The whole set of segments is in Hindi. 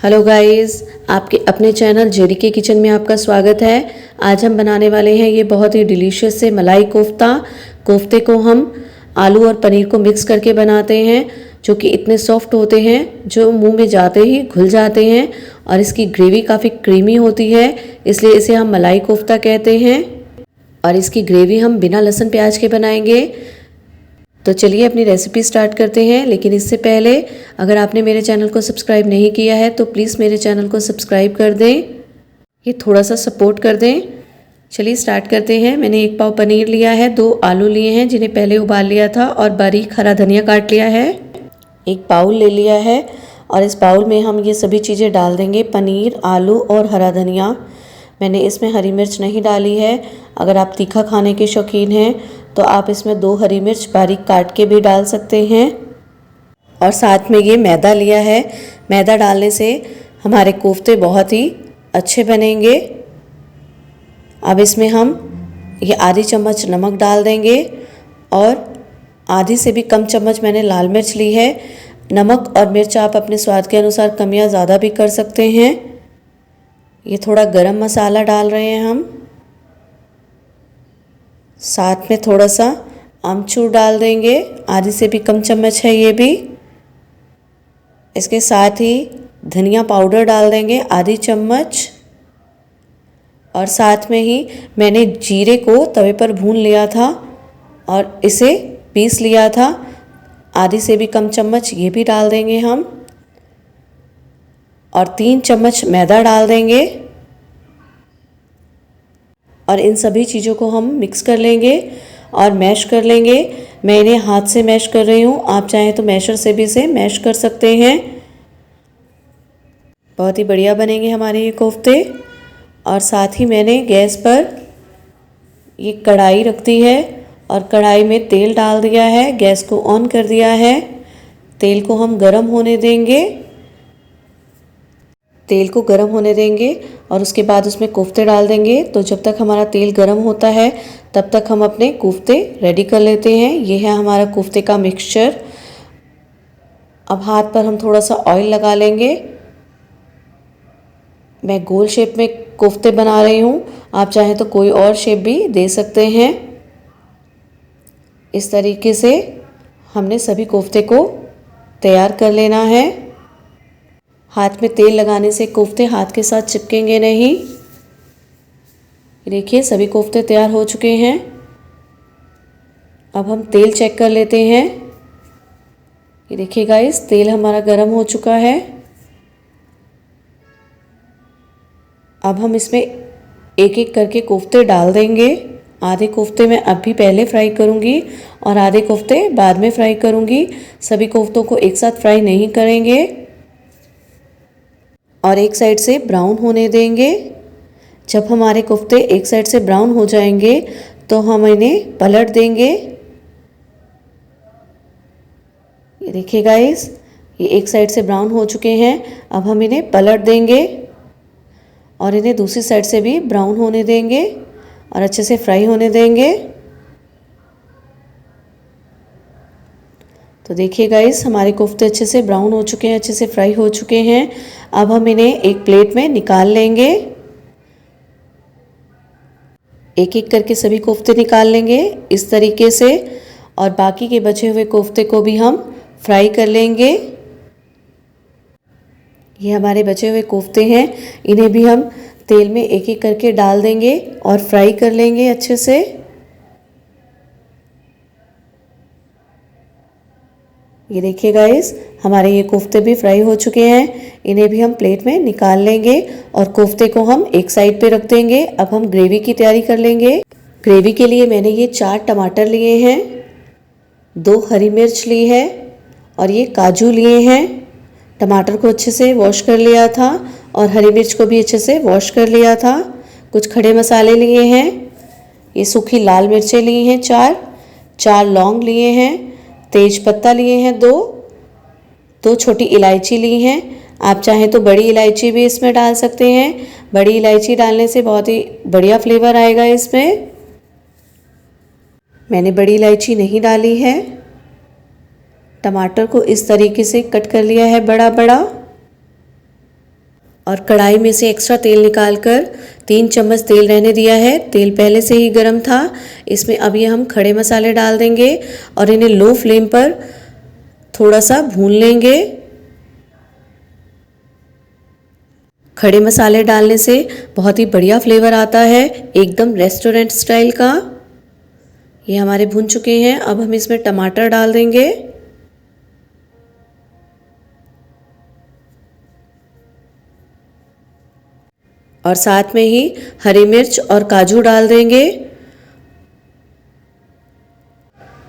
हेलो गाइस, आपके अपने चैनल जेडीके किचन में आपका स्वागत है। आज हम बनाने वाले हैं ये बहुत ही डिलीशियस से मलाई कोफ्ता। कोफ्ते को हम आलू और पनीर को मिक्स करके बनाते हैं, जो कि इतने सॉफ्ट होते हैं जो मुंह में जाते ही घुल जाते हैं। और इसकी ग्रेवी काफ़ी क्रीमी होती है, इसलिए इसे हम मलाई कोफ्ता कहते हैं। और इसकी ग्रेवी हम बिना लहसुन प्याज के बनाएंगे। तो चलिए अपनी रेसिपी स्टार्ट करते हैं। लेकिन इससे पहले अगर आपने मेरे चैनल को सब्सक्राइब नहीं किया है तो प्लीज़ मेरे चैनल को सब्सक्राइब कर दें, ये थोड़ा सा सपोर्ट कर दें। चलिए स्टार्ट करते हैं। मैंने 1 पाव पनीर लिया है, 2 आलू लिए हैं जिन्हें पहले उबाल लिया था, और बारीक हरा धनिया काट लिया है। 1 बाउल ले लिया है और इस बाउल में हम ये सभी चीज़ें डाल देंगे, पनीर, आलू और हरा धनिया। मैंने इसमें हरी मिर्च नहीं डाली है। अगर आप तीखा खाने के शौकीन हैं तो आप इसमें 2 हरी मिर्च बारीक काट के भी डाल सकते हैं। और साथ में ये मैदा लिया है। मैदा डालने से हमारे कोफ्ते बहुत ही अच्छे बनेंगे। अब इसमें हम ये आधी चम्मच नमक डाल देंगे और आधी से भी कम चम्मच मैंने लाल मिर्च ली है। नमक और मिर्च आप अपने स्वाद के अनुसार कम या ज़्यादा भी कर सकते हैं। ये थोड़ा गरम मसाला डाल रहे हैं हम। साथ में थोड़ा सा आमचूर डाल देंगे, आधी से भी कम चम्मच है ये भी। इसके साथ ही धनिया पाउडर डाल देंगे, आधी चम्मच। और साथ में ही मैंने जीरे को तवे पर भून लिया था और इसे पीस लिया था, आधी से भी कम चम्मच ये भी डाल देंगे हम। और 3 चम्मच मैदा डाल देंगे और इन सभी चीज़ों को हम मिक्स कर लेंगे और मैश कर लेंगे। मैं इन्हें हाथ से मैश कर रही हूँ, आप चाहें तो मैशर से भी इसे मैश कर सकते हैं। बहुत ही बढ़िया बनेंगे हमारे ये कोफ्ते। और साथ ही मैंने गैस पर ये कढ़ाई रख दी है और कढ़ाई में तेल डाल दिया है, गैस को ऑन कर दिया है। तेल को हम गरम होने देंगे। तेल को गरम होने देंगे और उसके बाद उसमें कोफ्ते डाल देंगे। तो जब तक हमारा तेल गरम होता है तब तक हम अपने कोफ्ते रेडी कर लेते हैं। ये है हमारा कोफ्ते का मिक्सचर। अब हाथ पर हम थोड़ा सा ऑयल लगा लेंगे। मैं गोल शेप में कोफ्ते बना रही हूँ, आप चाहें तो कोई और शेप भी दे सकते हैं। इस तरीके से हमने सभी कोफ्ते को तैयार कर लेना है। हाथ में तेल लगाने से कोफ्ते हाथ के साथ चिपकेंगे नहीं। देखिए सभी कोफ्ते तैयार हो चुके हैं। अब हम तेल चेक कर लेते हैं। ये देखिए गाइस, तेल हमारा गर्म हो चुका है। अब हम इसमें एक एक करके कोफ्ते डाल देंगे। आधे कोफ्ते मैं अभी पहले फ्राई करूंगी और आधे कोफ्ते बाद में फ्राई करूंगी। सभी कोफ्तों को एक साथ फ्राई नहीं करेंगे और एक साइड से ब्राउन होने देंगे। जब हमारे कोफ्ते एक साइड से ब्राउन हो जाएंगे तो हम इन्हें पलट देंगे। ये देखिए गाइस, ये एक साइड से ब्राउन हो चुके हैं। अब हम इन्हें पलट देंगे और इन्हें दूसरी साइड से भी ब्राउन होने देंगे और अच्छे से फ्राई होने देंगे। तो देखिए गाइस, हमारे कोफ्ते अच्छे से ब्राउन हो चुके हैं, अच्छे से फ्राई हो चुके हैं। अब हम इन्हें एक प्लेट में निकाल लेंगे। एक एक करके सभी कोफ्ते निकाल लेंगे इस तरीके से, और बाकी के बचे हुए कोफ्ते को भी हम फ्राई कर लेंगे। ये हमारे बचे हुए कोफ्ते हैं, इन्हें भी हम तेल में एक एक करके डाल देंगे और फ्राई कर लेंगे अच्छे से। ये देखिए गाइस, हमारे ये कोफ्ते भी फ्राई हो चुके हैं। इन्हें भी हम प्लेट में निकाल लेंगे और कोफ्ते को हम एक साइड पे रख देंगे। अब हम ग्रेवी की तैयारी कर लेंगे। ग्रेवी के लिए मैंने ये 4 टमाटर लिए हैं, 2 हरी मिर्च ली है और ये काजू लिए हैं। टमाटर को अच्छे से वॉश कर लिया था और हरी मिर्च को भी अच्छे से वॉश कर लिया था। कुछ खड़े मसाले लिए हैं। ये सूखी लाल मिर्चें ली हैं 4 लौंग लिए हैं, तेज पत्ता लिए हैं 2 छोटी इलायची ली हैं। आप चाहें तो बड़ी इलायची भी इसमें डाल सकते हैं। बड़ी इलायची डालने से बहुत ही बढ़िया फ्लेवर आएगा इसमें। मैंने बड़ी इलायची नहीं डाली है। टमाटर को इस तरीके से कट कर लिया है बड़ा बड़ा। और कढ़ाई में से एक्स्ट्रा तेल निकाल कर 3 चम्मच तेल रहने दिया है। तेल पहले से ही गर्म था। इसमें अब ये हम खड़े मसाले डाल देंगे और इन्हें लो फ्लेम पर थोड़ा सा भून लेंगे। खड़े मसाले डालने से बहुत ही बढ़िया फ्लेवर आता है, एकदम रेस्टोरेंट स्टाइल का। ये हमारे भून चुके हैं। अब हम इसमें टमाटर डाल देंगे और साथ में ही हरी मिर्च और काजू डाल देंगे।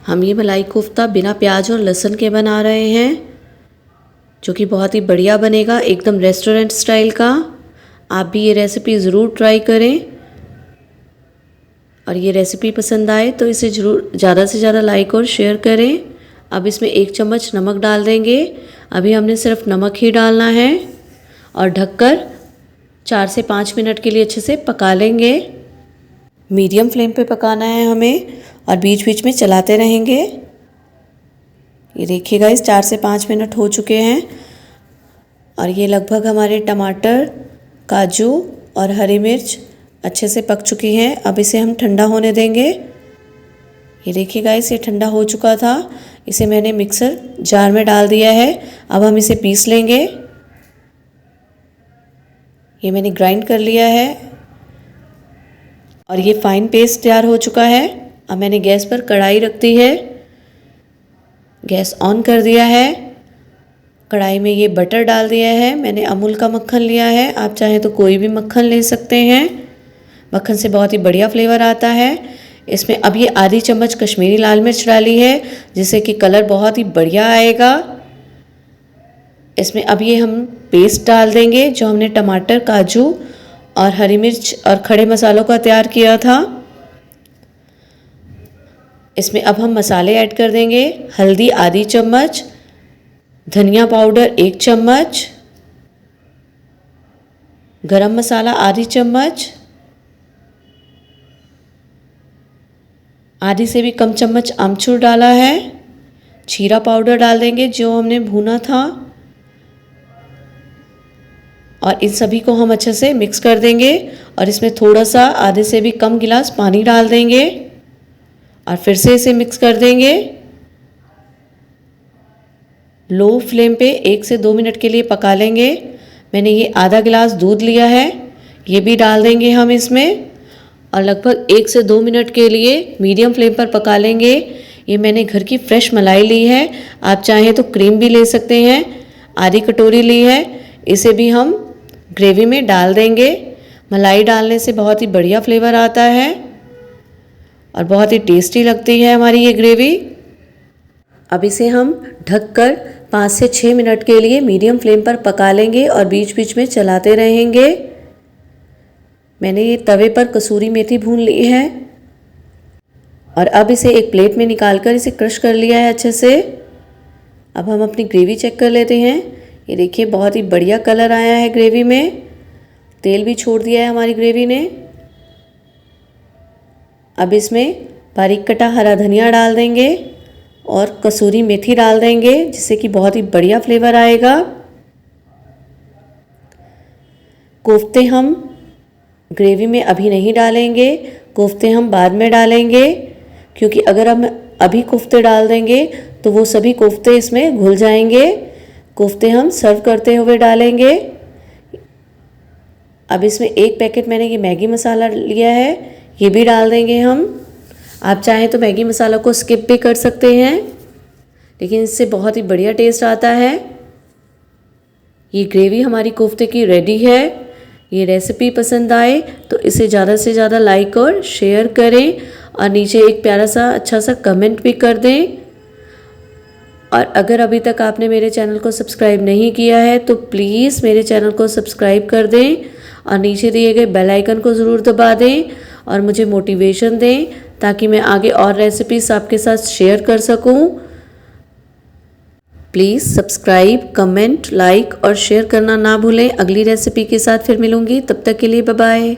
हम ये मलाई कोफ्ता बिना प्याज और लहसुन के बना रहे हैं, जो कि बहुत ही बढ़िया बनेगा, एकदम रेस्टोरेंट स्टाइल का। आप भी ये रेसिपी ज़रूर ट्राई करें और ये रेसिपी पसंद आए तो इसे ज़रूर ज़्यादा से ज़्यादा लाइक और शेयर करें। अब इसमें 1 चम्मच नमक डाल देंगे। अभी हमने सिर्फ नमक ही डालना है और ढककर 4 से 5 मिनट के लिए अच्छे से पका लेंगे। मीडियम फ्लेम पे पकाना है हमें और बीच बीच में चलाते रहेंगे। ये देखिएगा, इस 4 से 5 मिनट हो चुके हैं और ये लगभग हमारे टमाटर, काजू और हरी मिर्च अच्छे से पक चुकी हैं। अब इसे हम ठंडा होने देंगे। ये देखिएगा, इसे ठंडा हो चुका था। इसे मैंने मिक्सर जार में डाल दिया है। अब हम इसे पीस लेंगे। ये मैंने ग्राइंड कर लिया है और ये फाइन पेस्ट तैयार हो चुका है। अब मैंने गैस पर कढ़ाई रख दी है, गैस ऑन कर दिया है। कढ़ाई में ये बटर डाल दिया है। मैंने अमूल का मक्खन लिया है, आप चाहें तो कोई भी मक्खन ले सकते हैं। मक्खन से बहुत ही बढ़िया फ्लेवर आता है। इसमें अब ये आधी चम्मच कश्मीरी लाल मिर्च डाली है, जिससे कि कलर बहुत ही बढ़िया आएगा। इसमें अब ये हम पेस्ट डाल देंगे जो हमने टमाटर, काजू और हरी मिर्च और खड़े मसालों का तैयार किया था। इसमें अब हम मसाले ऐड कर देंगे। हल्दी आधी चम्मच, धनिया पाउडर 1 चम्मच, गरम मसाला आधी चम्मच, आधी से भी कम चम्मच आमचूर डाला है। जीरा पाउडर डाल देंगे जो हमने भूना था और इन सभी को हम अच्छे से मिक्स कर देंगे और इसमें थोड़ा सा आधे से भी कम गिलास पानी डाल देंगे और फिर से इसे मिक्स कर देंगे। लो फ्लेम पे 1 से 2 मिनट के लिए पका लेंगे। मैंने ये आधा गिलास दूध लिया है, ये भी डाल देंगे हम इसमें और लगभग 1 से 2 मिनट के लिए मीडियम फ्लेम पर पका लेंगे। ये मैंने घर की फ्रेश मलाई ली है, आप चाहें तो क्रीम भी ले सकते हैं। आधी कटोरी ली है, इसे भी हम ग्रेवी में डाल देंगे। मलाई डालने से बहुत ही बढ़िया फ्लेवर आता है और बहुत ही टेस्टी लगती है हमारी ये ग्रेवी। अब इसे हम ढककर 5 से 6 मिनट के लिए मीडियम फ्लेम पर पका लेंगे और बीच बीच में चलाते रहेंगे। मैंने ये तवे पर कसूरी मेथी भून ली है और अब इसे एक प्लेट में निकालकर इसे क्रश कर लिया है अच्छे से। अब हम अपनी ग्रेवी चेक कर लेते हैं। ये देखिए, बहुत ही बढ़िया कलर आया है ग्रेवी में, तेल भी छोड़ दिया है हमारी ग्रेवी ने। अब इसमें बारीक कटा हरा धनिया डाल देंगे और कसूरी मेथी डाल देंगे, जिससे कि बहुत ही बढ़िया फ्लेवर आएगा। कोफ्ते हम ग्रेवी में अभी नहीं डालेंगे, कोफ्ते हम बाद में डालेंगे, क्योंकि अगर हम अभी कोफ्ते डाल देंगे तो वो सभी कोफ्ते इसमें घुल जाएंगे। कोफ्ते हम सर्व करते हुए डालेंगे। अब इसमें 1 पैकेट मैंने ये मैगी मसाला लिया है, ये भी डाल देंगे हम। आप चाहें तो मैगी मसाला को स्किप भी कर सकते हैं, लेकिन इससे बहुत ही बढ़िया टेस्ट आता है। ये ग्रेवी हमारी कोफ्ते की रेडी है। ये रेसिपी पसंद आए तो इसे ज़्यादा से ज़्यादा लाइक और शेयर करें और नीचे एक प्यारा सा अच्छा सा कमेंट भी कर दें। और अगर अभी तक आपने मेरे चैनल को सब्सक्राइब नहीं किया है तो प्लीज़ मेरे चैनल को सब्सक्राइब कर दें और नीचे दिए गए बेल आइकन को ज़रूर दबा दें और मुझे मोटिवेशन दें, ताकि मैं आगे और रेसिपीज़ आपके साथ शेयर कर सकूं। प्लीज़ सब्सक्राइब, कमेंट, लाइक और शेयर करना ना भूलें। अगली रेसिपी के साथ फिर मिलूंगी, तब तक के लिए बाय बाय।